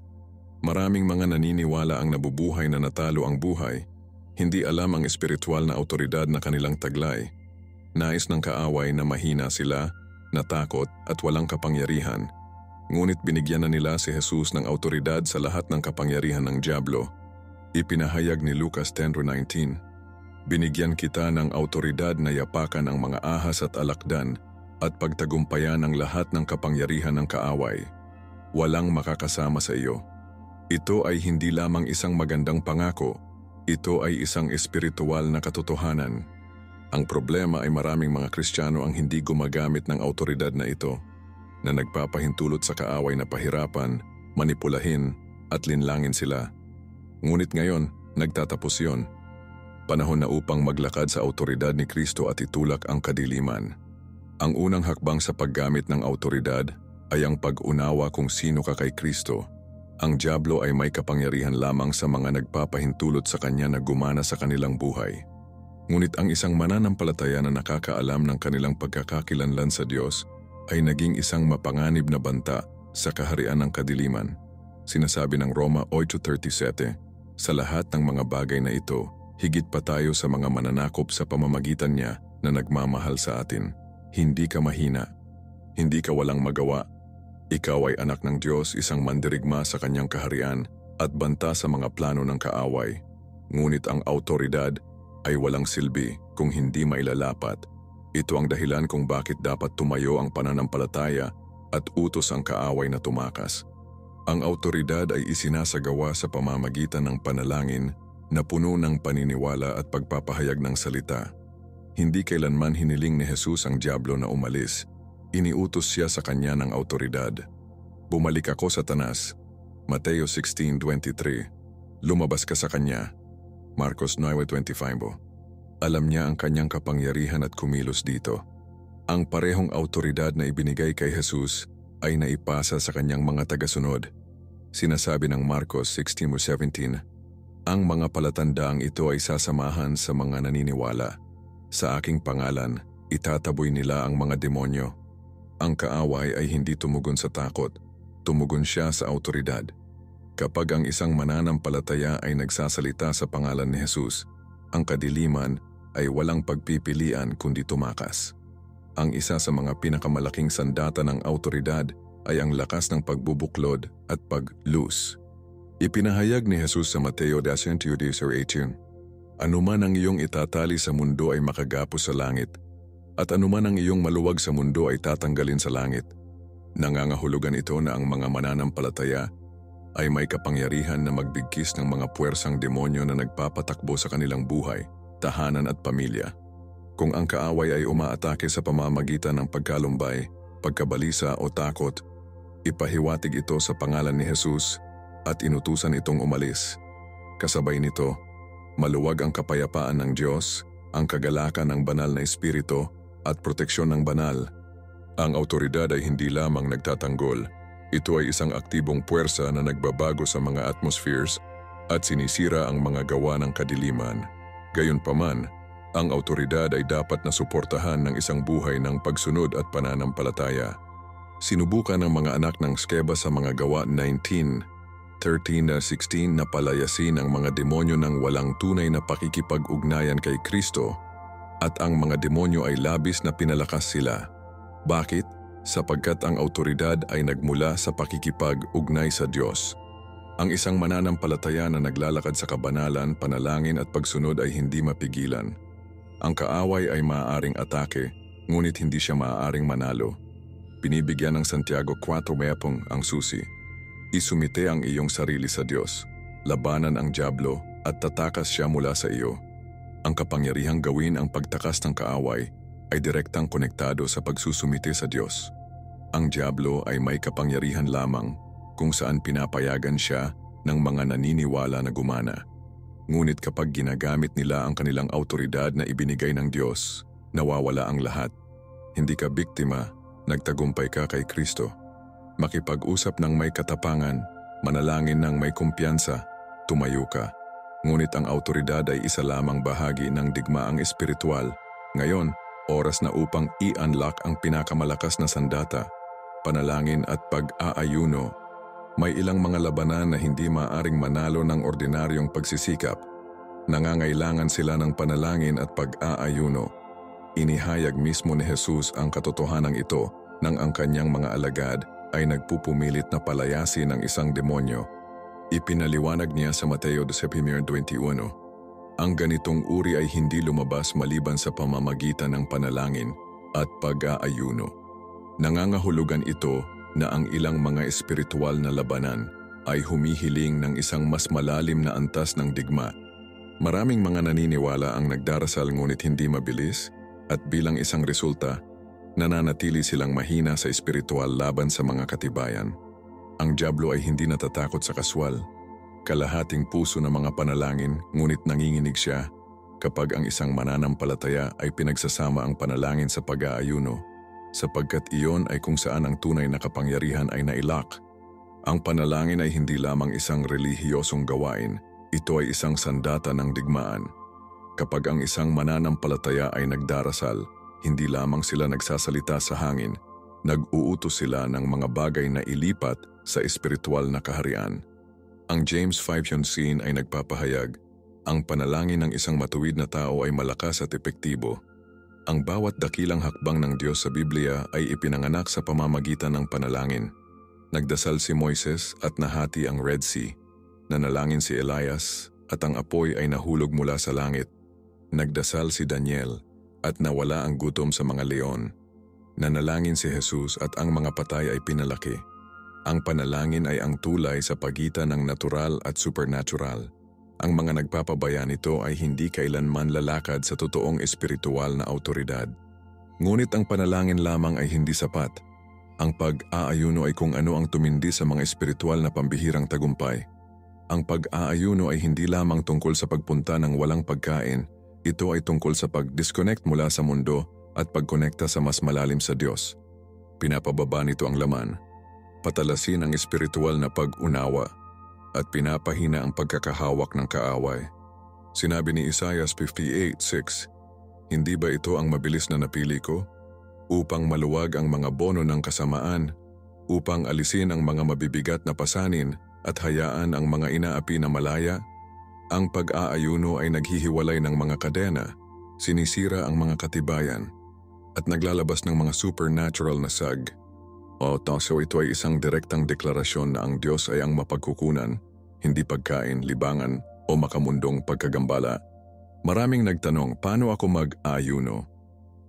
Maraming mga naniniwala ang nabubuhay na natalo ang buhay, hindi alam ang espiritual na autoridad na kanilang taglay. Nais ng kaaway na mahina sila, natakot at walang kapangyarihan. Ngunit binigyan na nila si Jesus ng autoridad sa lahat ng kapangyarihan ng dyablo. Ipinahayag ni Lucas 10:19. Binigyan kita ng autoridad na yapakan ang mga ahas at alakdan at pagtagumpayan ang lahat ng kapangyarihan ng kaaway. Walang makakasama sa iyo. Ito ay hindi lamang isang magandang pangako, ito ay isang espiritual na katotohanan. Ang problema ay maraming mga Kristiyano ang hindi gumagamit ng autoridad na ito, na nagpapahintulot sa kaaway na pahirapan, manipulahin at linlangin sila. Ngunit ngayon, nagtatapos yon. Panahon na upang maglakad sa autoridad ni Kristo at itulak ang kadiliman. Ang unang hakbang sa paggamit ng autoridad ay ang pag-unawa kung sino ka kay Kristo. Ang dyablo ay may kapangyarihan lamang sa mga nagpapahintulot sa kanya na gumana sa kanilang buhay. Ngunit ang isang mananampalataya na nakakaalam ng kanilang pagkakakilanlan sa Diyos ay naging isang mapanganib na banta sa kaharian ng kadiliman. Sinasabi ng Roma 8:37, sa lahat ng mga bagay na ito, higit pa tayo sa mga mananakop sa pamamagitan niya na nagmamahal sa atin. Hindi ka mahina. Hindi ka walang magawa. Ikaw ay anak ng Diyos, isang mandirigma sa kanyang kaharian at banta sa mga plano ng kaaway. Ngunit ang autoridad ay walang silbi kung hindi mailalapat. Ito ang dahilan kung bakit dapat tumayo ang pananampalataya at utos ang kaaway na tumakas. Ang autoridad ay isinasagawa sa pamamagitan ng panalangin na puno ng paniniwala at pagpapahayag ng salita. Hindi kailanman hiniling ni Jesus ang dyablo na umalis. Iniutos siya sa kanya ng autoridad. Bumalik ako, Satanas. Mateo 16:23. Lumabas ka sa kanya. Marcos 9:25. Alam niya ang kanyang kapangyarihan at kumilos dito. Ang parehong autoridad na ibinigay kay Jesus ay naipasa sa kanyang mga tagasunod. Sinasabi ng Marcos 16:17, ang mga palatandaang ito ay sasamahan sa mga naniniwala. Sa aking pangalan, itataboy nila ang mga demonyo. Ang kaaway ay hindi tumugon sa takot, tumugon siya sa autoridad. Kapag ang isang mananampalataya ay nagsasalita sa pangalan ni Jesus, ang kadiliman ay walang pagpipilian kundi tumakas. Ang isa sa mga pinakamalaking sandata ng autoridad ay ang lakas ng pagbubuklod at pag-loose. Ipinahayag ni Jesus sa Mateo 10:18, anuman ang iyong itatali sa mundo ay makagapos sa langit, at anuman ang iyong maluwag sa mundo ay tatanggalin sa langit. Nangangahulugan ito na ang mga mananampalataya ay may kapangyarihan na magbigkis ng mga puwersang demonyo na nagpapatakbo sa kanilang buhay, tahanan at pamilya. Kung ang kaaway ay umaatake sa pamamagitan ng pagkalumbay, pagkabalisa o takot, ipahiwatig ito sa pangalan ni Jesus at inutusan itong umalis. Kasabay nito, Maluwag ang kapayapaan ng Diyos, ang kagalakan ng banal na espiritu at proteksyon ng banal. Ang awtoridad ay hindi lamang nagtatanggol. Ito ay isang aktibong puwersa na nagbabago sa mga atmospheres at sinisira ang mga gawa ng kadiliman. Gayunpaman, ang awtoridad ay dapat na suportahan ng isang buhay ng pagsunod at pananampalataya. Sinubukan ng mga anak ng Skeva sa mga gawa 19:13-16 na palayasin ang mga demonyo ng walang tunay na pakikipag-ugnayan kay Kristo at ang mga demonyo ay labis na pinalakas sila. Bakit? Sapagkat ang awtoridad ay nagmula sa pakikipag-ugnay sa Diyos. Ang isang mananampalataya na naglalakad sa kabanalan, panalangin at pagsunod ay hindi mapigilan. Ang kaaway ay maaaring atake, ngunit hindi siya maaaring manalo. Binibigyan ng Santiago 4:10 ang susi. Isumite ang iyong sarili sa Diyos, labanan ang dyablo at tatakas siya mula sa iyo. Ang kapangyarihang gawin ang pagtakas ng kaaway ay direktang konektado sa pagsusumite sa Diyos. Ang dyablo ay may kapangyarihan lamang kung saan pinapayagan siya ng mga naniniwala na gumana. Ngunit kapag ginagamit nila ang kanilang awtoridad na ibinigay ng Diyos, nawawala ang lahat. Hindi ka biktima, nagtagumpay ka kay Kristo. Makipag-usap ng may katapangan, manalangin ng may kumpiyansa, tumayo ka. Ngunit ang awtoridad ay isa lamang bahagi ng digmaang espiritual. Ngayon, oras na upang i-unlock ang pinakamalakas na sandata, panalangin at pag-aayuno. May ilang mga labanan na hindi maaring manalo ng ordinaryong pagsisikap. Nangangailangan sila ng panalangin at pag-aayuno. Inihayag mismo ni Jesus ang katotohanan ito nang ang kanyang mga alagad ay nagpupumilit na palayasin ng isang demonyo. Ipinaliwanag niya sa Mateo 12:21. Ang ganitong uri ay hindi lumabas maliban sa pamamagitan ng panalangin at pag-aayuno. Nangangahulugan ito na ang ilang mga espiritual na labanan ay humihiling ng isang mas malalim na antas ng digma. Maraming mga naniniwala ang nagdarasal ngunit hindi mabilis at bilang isang resulta, nananatili silang mahina sa espiritual laban sa mga katibayan. Ang dyablo ay hindi natatakot sa kaswal. Kalahating puso ng mga panalangin ngunit nanginginig siya kapag ang isang mananampalataya ay pinagsasama ang panalangin sa pag-aayuno, sapagkat iyon ay kung saan ang tunay na kapangyarihan ay nailak. Ang panalangin ay hindi lamang isang relihiyosong gawain, ito ay isang sandata ng digmaan. Kapag ang isang mananampalataya ay nagdarasal, hindi lamang sila nagsasalita sa hangin, nag-uutos sila ng mga bagay na ilipat sa espiritual na kaharian. Ang James 5:11 ay nagpapahayag, ang panalangin ng isang matuwid na tao ay malakas at epektibo. Ang bawat dakilang hakbang ng Diyos sa Biblia ay ipinanganak sa pamamagitan ng panalangin. Nagdasal si Moises at nahati ang Red Sea. Nanalangin si Elias at ang apoy ay nahulog mula sa langit. Nagdasal si Daniel at nawala ang gutom sa mga leon. Nanalangin si Jesus at ang mga patay ay pinalaki. Ang panalangin ay ang tulay sa pagitan ng natural at supernatural. Ang mga nagpapabaya nito ay hindi kailanman lalakad sa totoong espiritual na awtoridad. Ngunit ang panalangin lamang ay hindi sapat. Ang pag-aayuno ay kung ano ang tumindi sa mga espiritual na pambihirang tagumpay. Ang pag-aayuno ay hindi lamang tungkol sa pagpunta ng walang pagkain, ito ay tungkol sa pag-disconnect mula sa mundo at pagkonekta sa mas malalim sa Diyos. Pinapababa nito ang laman. Patalasin ang espiritual na pag-unawa at pinapahina ang pagkakahawak ng kaaway. Sinabi ni Isaiah 58:6, "Hindi ba ito ang mabilis na napili ko? Upang maluwag ang mga bono ng kasamaan, upang alisin ang mga mabibigat na pasanin at hayaan ang mga inaapi na malaya? Ang pag-aayuno ay naghihiwalay ng mga kadena, sinisira ang mga katibayan, at naglalabas ng mga supernatural na sag." So ito ay isang direktang deklarasyon na ang Diyos ay ang mapagkukunan, hindi pagkain, libangan o makamundong pagkagambala. Maraming nagtanong, paano ako mag-aayuno?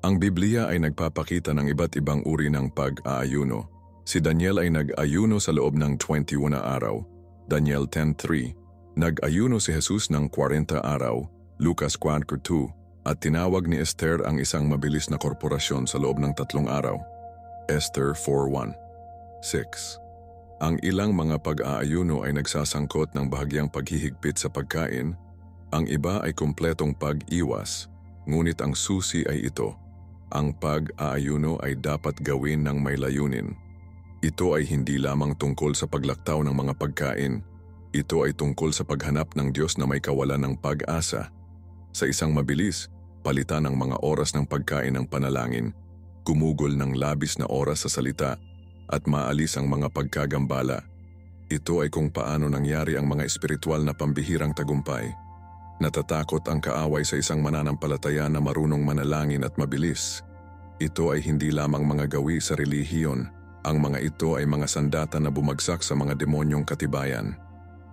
Ang Biblia ay nagpapakita ng iba't ibang uri ng pag-aayuno. Si Daniel ay nag-ayuno sa loob ng 21 na araw, Daniel 10:3. Nag-ayuno si Jesus ng 40 araw, Lucas 4:2. At tinawag ni Esther ang isang mabilis na korporasyon sa loob ng 3 araw, Esther 4:1-6. Ang ilang mga pag-aayuno ay nagsasangkot ng bahagyang paghihigpit sa pagkain Ang iba ay kumpletong pag-iwas, ngunit ang susi ay ito. Ang pag-aayuno ay dapat gawin ng may layunin. Ito ay hindi lamang tungkol sa paglaktaw ng mga pagkain. Ito ay tungkol sa paghanap ng Diyos na may kawalan ng pag-asa. Sa isang mabilis, palitan ng mga oras ng pagkain ng panalangin, gumugol ng labis na oras sa salita, at maalis ang mga pagkagambala. Ito ay kung paano nangyari ang mga espiritual na pambihirang tagumpay. Natatakot ang kaaway sa isang mananampalataya na marunong manalangin at mabilis. Ito ay hindi lamang mga gawi sa relihiyon. Ang mga ito ay mga sandata na bumagsak sa mga demonyong katibayan.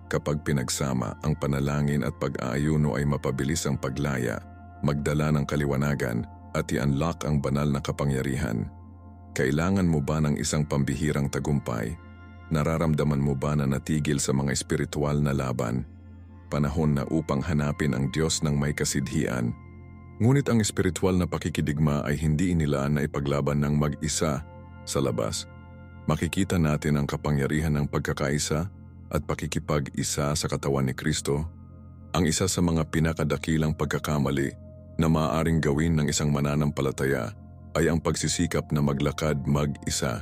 Kapag pinagsama, ang panalangin at pag-aayuno ay mapabilis ang paglaya, magdala ng kaliwanagan, at i-unlock ang banal na kapangyarihan. Kailangan mo ba ng isang pambihirang tagumpay? Nararamdaman mo ba na natigil sa mga espiritual na laban? Panahon na upang hanapin ang Diyos ng may kasidhian. Ngunit ang espiritual na pakikidigma ay hindi inilaan na ipaglaban ng mag-isa sa labas. Makikita natin ang kapangyarihan ng pagkakaisa at pakikipag-isa sa katawan ni Kristo. Ang isa sa mga pinakadakilang pagkakamali na maaaring gawin ng isang mananampalataya ay ang pagsisikap na maglakad mag-isa.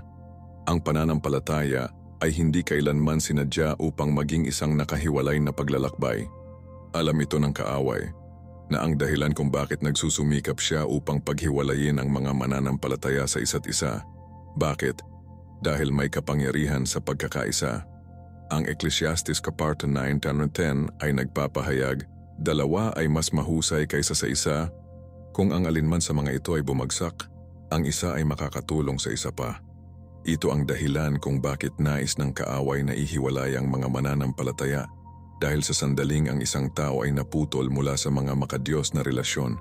Ang pananampalataya ay hindi kailanman sinadya upang maging isang nakahiwalay na paglalakbay. Alam ito ng kaaway na ang dahilan kung bakit nagsusumikap siya upang paghiwalayin ang mga mananampalataya sa isa't isa. Bakit? Dahil may kapangyarihan sa pagkakaisa. Ang Ecclesiastes Kaparta 9:10 ay nagpapahayag, dalawa ay mas mahusay kaysa sa isa. Kung ang alinman sa mga ito ay bumagsak, ang isa ay makakatulong sa isa pa. Ito ang dahilan kung bakit nais ng kaaway na ihiwalay ang mga mananampalataya dahil sa sandaling ang isang tao ay naputol mula sa mga makadiyos na relasyon,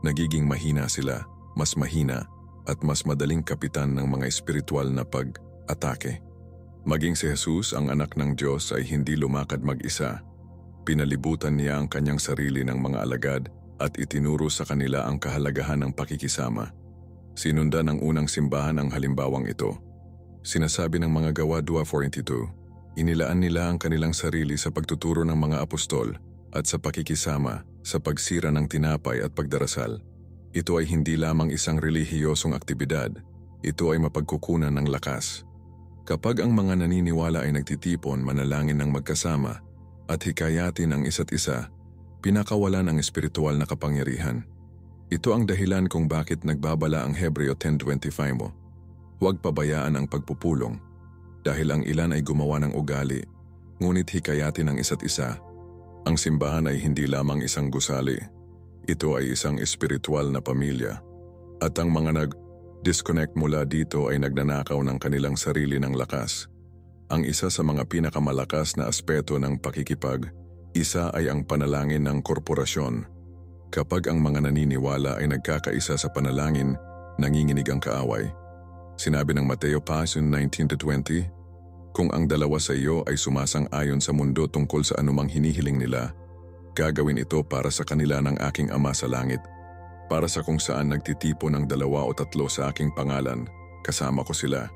nagiging mahina sila, mas mahina at mas madaling kapitan ng mga espiritual na pag-atake. Maging si Jesus, ang anak ng Diyos, ay hindi lumakad mag-isa. Pinalibutan niya ang kanyang sarili ng mga alagad at itinuro sa kanila ang kahalagahan ng pakikisama. Sinundan ng unang simbahan ang halimbawang ito. Sinasabi ng mga Gawa 2:42, inilaan nila ang kanilang sarili sa pagtuturo ng mga apostol at sa pakikisama, sa pagsira ng tinapay at pagdarasal. Ito ay hindi lamang isang relihiyosong aktibidad, ito ay mapagkukunan ng lakas. Kapag ang mga naniniwala ay nagtitipon, manalangin ng magkasama at hikayatin ang isa't isa, pinakawalan ang espiritual na kapangyarihan. Ito ang dahilan kung bakit nagbabala ang Hebreo 10:25 mo. Huwag pabayaan ang pagpupulong, dahil ang ilan ay gumawa ng ugali, ngunit hikayatin ang isa't isa. Ang simbahan ay hindi lamang isang gusali, ito ay isang espiritual na pamilya. At ang mga nag-disconnect mula dito ay nagnanakaw ng kanilang sarili ng lakas. Ang isa sa mga pinakamalakas na aspeto ng pakikipag-isa ay ang panalangin ng korporasyon. Kapag ang mga naniniwala ay nagkakaisa sa panalangin, nanginginig ang kaaway. Sinabi ng Mateo 5:19-20, kung ang dalawa sa iyo ay sumasang-ayon sa mundo tungkol sa anumang hinihiling nila, gagawin ito para sa kanila ng aking Ama sa langit. Para sa kung saan nagtitipon ng 2 o 3 sa aking pangalan, kasama ko sila.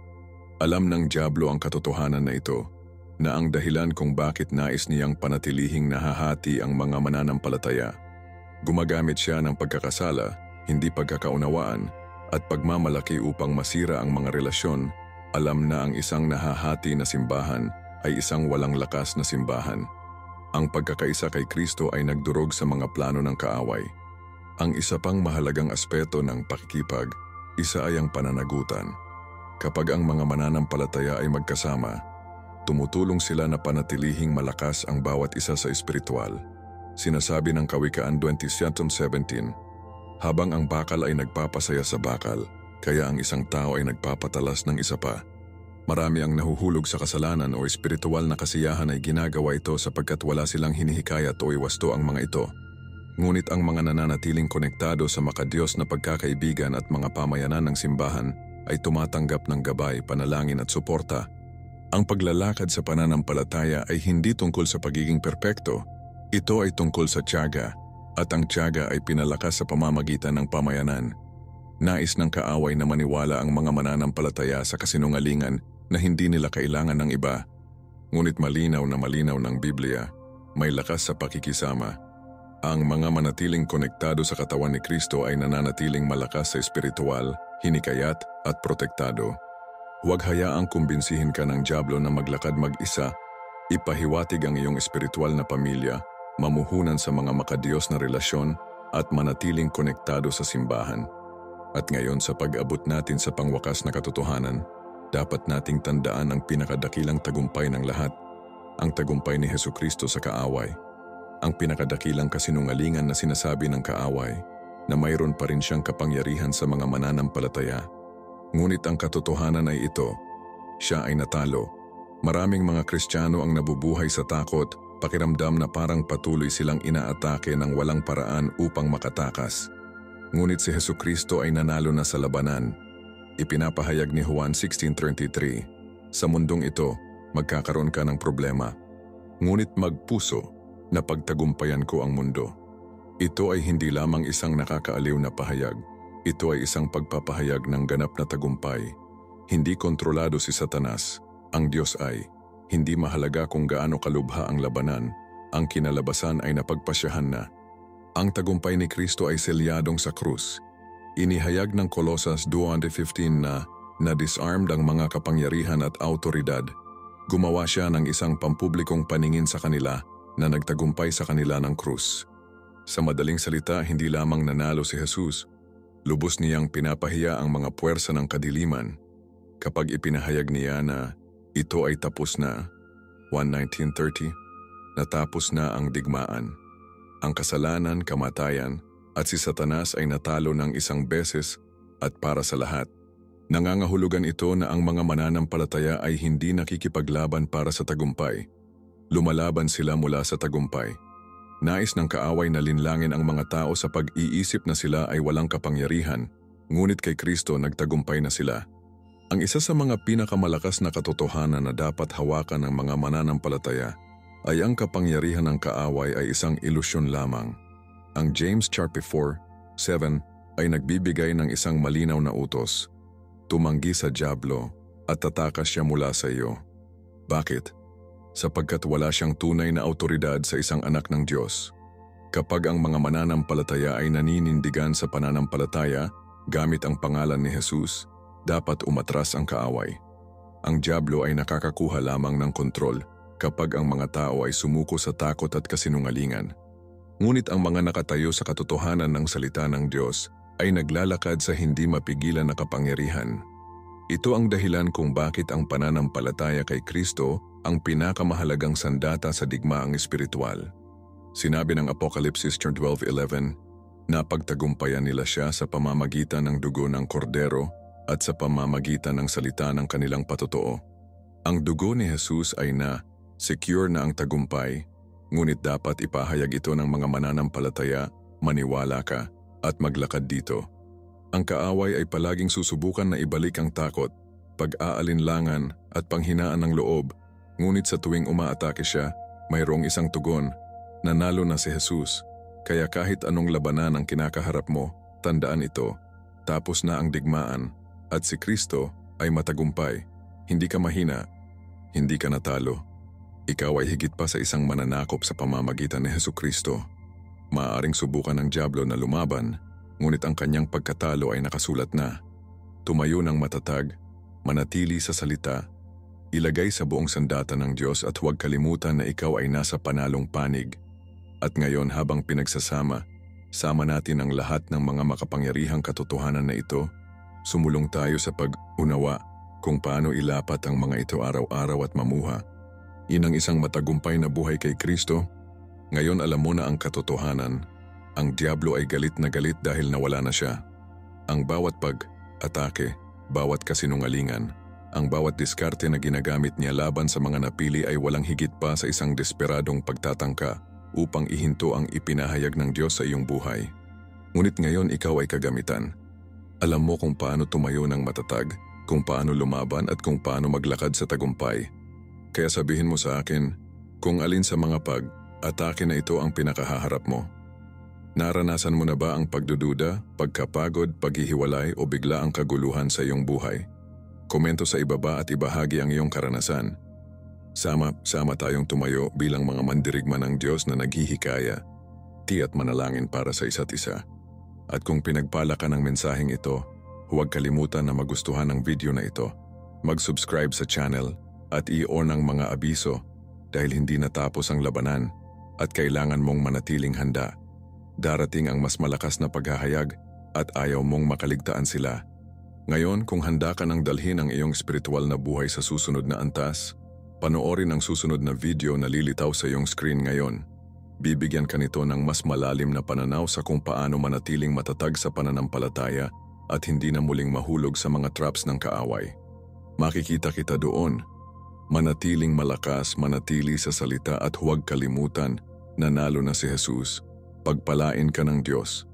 Alam ng dyablo ang katotohanan na ito, na ang dahilan kung bakit nais niyang panatilihing nahahati ang mga mananampalataya. Gumagamit siya ng pagkakasala, hindi pagkakaunawaan, at pagmamalaki upang masira ang mga relasyon. Alam na ang isang nahahati na simbahan ay isang walang lakas na simbahan. Ang pagkakaisa kay Kristo ay nagdurog sa mga plano ng kaaway. Ang isa pang mahalagang aspeto ng pakikipag-isa ay ang pananagutan. Kapag ang mga mananampalataya ay magkasama, tumutulong sila na panatilihing malakas ang bawat isa sa espiritual. Sinasabi ng Kawikaan 20:17, habang ang bakal ay nagpapasaya sa bakal, kaya ang isang tao ay nagpapatalas ng isa pa. Marami ang nahuhulog sa kasalanan o espiritual na kasiyahan ay ginagawa ito sapagkat wala silang hinihikayat o iwasto ang mga ito. Ngunit ang mga nananatiling konektado sa makadiyos na pagkakaibigan at mga pamayanan ng simbahan ay tumatanggap ng gabay, panalangin at suporta. Ang paglalakad sa pananampalataya ay hindi tungkol sa pagiging perpekto. Ito ay tungkol sa tiyaga, at ang tiyaga ay pinalakas sa pamamagitan ng pamayanan. Nais ng kaaway na maniwala ang mga mananampalataya sa kasinungalingan na hindi nila kailangan ng iba. Ngunit malinaw ng Biblia, may lakas sa pakikisama. Ang mga manatiling konektado sa katawan ni Kristo ay nananatiling malakas sa espiritual, hinikayat at protektado. Huwag hayaang kumbinsihin ka ng dyablo na maglakad mag-isa. Ipahiwatig ang iyong espiritual na pamilya, mamuhunan sa mga makadiyos na relasyon at manatiling konektado sa simbahan. At ngayon sa pag-abot natin sa pangwakas na katotohanan, dapat nating tandaan ang pinakadakilang tagumpay ng lahat, ang tagumpay ni Hesukristo sa kaaway. Ang pinakadakilang kasinungalingan na sinasabi ng kaaway na mayroon pa rin siyang kapangyarihan sa mga mananampalataya. Ngunit ang katotohanan ay ito, siya ay natalo. Maraming mga Kristiyano ang nabubuhay sa takot, pakiramdam na parang patuloy silang inaatake ng walang paraan upang makatakas. Ngunit si Hesukristo ay nanalo na sa labanan. Ipinapahayag ni Juan 16:33, sa mundong ito, magkakaroon ka ng problema. Ngunit magpuso na pagtagumpayan ko ang mundo. Ito ay hindi lamang isang nakakaaliw na pahayag. Ito ay isang pagpapahayag ng ganap na tagumpay. Hindi kontrolado si Satanas. Ang Diyos ay, hindi mahalaga kung gaano kalubha ang labanan, ang kinalabasan ay napagpasyahan na. Ang tagumpay ni Kristo ay selyadong sa krus. Inihayag ng Colosas 2:15 na na-disarmed ang mga kapangyarihan at autoridad. Gumawa siya ng isang pampublikong paningin sa kanila na nagtagumpay sa kanila ng krus. Sa madaling salita, hindi lamang nanalo si Jesus, lubos niyang pinapahiya ang mga puwersa ng kadiliman. Kapag ipinahayag niya na ito ay tapos na, 1:19:30, natapos na ang digmaan. Ang kasalanan, kamatayan, at si Satanas ay natalo ng isang beses at para sa lahat. Nangangahulugan ito na ang mga mananampalataya ay hindi nakikipaglaban para sa tagumpay. Lumalaban sila mula sa tagumpay. Nais ng kaaway na linlangin ang mga tao sa pag-iisip na sila ay walang kapangyarihan, ngunit kay Kristo nagtagumpay na sila. Ang isa sa mga pinakamalakas na katotohanan na dapat hawakan ng mga mananampalataya ay ang kapangyarihan ng kaaway ay isang ilusyon lamang. Ang James 4:7 ay nagbibigay ng isang malinaw na utos. Tumanggi sa dyablo at tatakas siya mula sa iyo. Bakit? Sapagkat wala siyang tunay na awtoridad sa isang anak ng Diyos. Kapag ang mga mananampalataya ay naninindigan sa pananampalataya gamit ang pangalan ni Jesus, dapat umatras ang kaaway. Ang dyablo ay nakakakuha lamang ng kontrol kapag ang mga tao ay sumuko sa takot at kasinungalingan. Ngunit ang mga nakatayo sa katotohanan ng salita ng Diyos ay naglalakad sa hindi mapigilan na kapangyarihan. Ito ang dahilan kung bakit ang pananampalataya kay Kristo ang pinakamahalagang sandata sa digmaang espiritual. Sinabi ng Apokalipsis 12:11 na pagtagumpayan nila siya sa pamamagitan ng dugo ng kordero at sa pamamagitan ng salita ng kanilang patotoo. Ang dugo ni Jesus ay secure na ang tagumpay, ngunit dapat ipahayag ito ng mga mananampalataya, maniwala ka, at maglakad dito. Ang kaaway ay palaging susubukan na ibalik ang takot, pag-aalinlangan at panghinaan ng loob, ngunit sa tuwing umaatake siya, mayroong isang tugon, nanalo na si Jesus. Kaya kahit anong labanan ang kinakaharap mo, tandaan ito, tapos na ang digmaan, at si Kristo ay matagumpay. Hindi ka mahina, hindi ka natalo. Ikaw ay higit pa sa isang mananakop sa pamamagitan ni Hesukristo. Maaaring subukan ng dyablo na lumaban, ngunit ang kanyang pagkatalo ay nakasulat na. Tumayo ng matatag, manatili sa salita, ilagay sa buong sandata ng Diyos at huwag kalimutan na ikaw ay nasa panalong panig. At ngayon habang pinagsasama, sama natin ang lahat ng mga makapangyarihang katotohanan na ito, sumulong tayo sa pag-unawa kung paano ilapat ang mga ito araw-araw at mamuha. Ang isang matagumpay na buhay kay Kristo. Ngayon alam mo na ang katotohanan. Ang dyablo ay galit na galit dahil nawala na siya. Ang bawat pag-atake, bawat kasinungalingan, ang bawat diskarte na ginagamit niya laban sa mga napili ay walang higit pa sa isang desperadong pagtatangka upang ihinto ang ipinahayag ng Diyos sa iyong buhay. Ngunit ngayon ikaw ay kagamitan. Alam mo kung paano tumayo ng matatag, kung paano lumaban at kung paano maglakad sa tagumpay. Kaya sabihin mo sa akin, kung alin sa mga pag-atake na ito ang pinakahaharap mo. Naranasan mo na ba ang pagdududa, pagkapagod, paghihiwalay o bigla ang kaguluhan sa iyong buhay? Komento sa ibaba at ibahagi ang iyong karanasan. Sama tayong tumayo bilang mga mandirigma ng Diyos na naghihikaya. bumati at manalangin para sa isa't isa. At kung pinagpala ka ng mensaheng ito, huwag kalimutan na magustuhan ang video na ito, mag-subscribe sa channel at i-on ang mga abiso dahil hindi natapos ang labanan at kailangan mong manatiling handa. Darating ang mas malakas na paghahayag at ayaw mong makaligtaan sila. Ngayon, kung handa ka nang dalhin ang iyong spiritual na buhay sa susunod na antas, panoorin ang susunod na video na lilitaw sa iyong screen ngayon. Bibigyan ka nito ng mas malalim na pananaw sa kung paano manatiling matatag sa pananampalataya at hindi na muling mahulog sa mga traps ng kaaway. Makikita kita doon. Manatiling malakas, manatili sa salita at huwag kalimutan na nalo na si Jesus. Pagpalain ka ng Diyos.